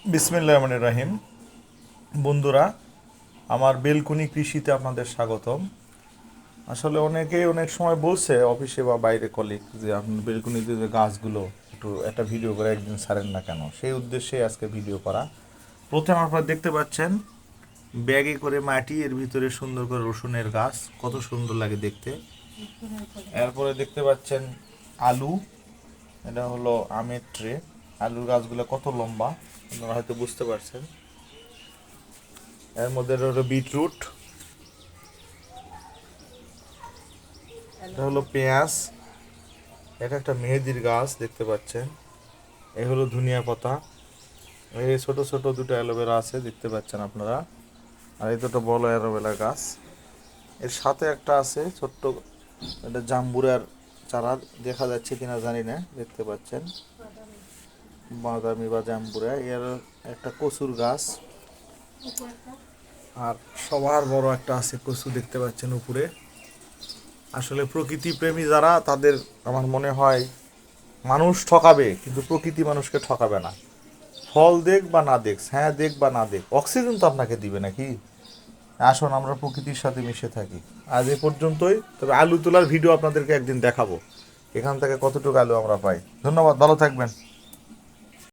বিসমিল্লাহির রহমানির রহিম। বন্ধুরা, আমার বেলকুনি কৃষিতে আপনাদের স্বাগতম। আসলে অনেকেই অনেক সময় বলছে অফিসে বা বাইরে কলিগ যে আপনার বেলকুনিতে যে গাছগুলো একটু একটা ভিডিও করে একদিন ছাড়েন না কেন, সেই উদ্দেশ্যে আজকে ভিডিও করা। প্রথমে আপনারা দেখতে পাচ্ছেন ব্যাগে করে মাটি, এর ভিতরে সুন্দর করে রসুনের গাছ, কত সুন্দর লাগে দেখতে। এরপরে দেখতে পাচ্ছেন আলু, এটা হলো আমের ট্রে। আলুর গাছগুলো কত লম্বা আপনারা হয়তো বুঝতে পারছেন। এর মধ্যে হলো বিটরুট, এটা হলো পেঁয়াজ, এটা একটা মেহেদির গাছ দেখতে পাচ্ছেন। এই হলো ধনিয়া পাতা, এই ছোট ছোট দুটো অ্যালোভেরা আছে দেখতে পাচ্ছেন আপনারা, আর এই দুটো বড় অ্যালোভেরা গাছ। এর সাথে একটা আছে ছোট্ট, এটা জাম্বুরার চারা, দেখা যাচ্ছে কিনা জানি না, দেখতে পাচ্ছেন বাদামি বা জাম্বুরা। এর একটা কচুর গাছ, আর সবার বড় একটা আছে কচু দেখতে পাচ্ছেন উপরে। আসলে প্রকৃতি প্রেমী যারা, তাদের আমার মনে হয় মানুষ ঠকাবে কিন্তু প্রকৃতি মানুষকে ঠকাবে না। ফল দেখ বা না দেখ, হ্যাঁ দেখ বা না দেখ, অক্সিজেন তো আপনাকে দিবে নাকি। আসুন আমরা প্রকৃতির সাথে মিশে থাকি। আজ এ পর্যন্তই, তবে আলু তোলার ভিডিও আপনাদেরকে একদিন দেখাবো, এখান থেকে কতটুকু আলু আমরা পাই। ধন্যবাদ, ভালো থাকবেন।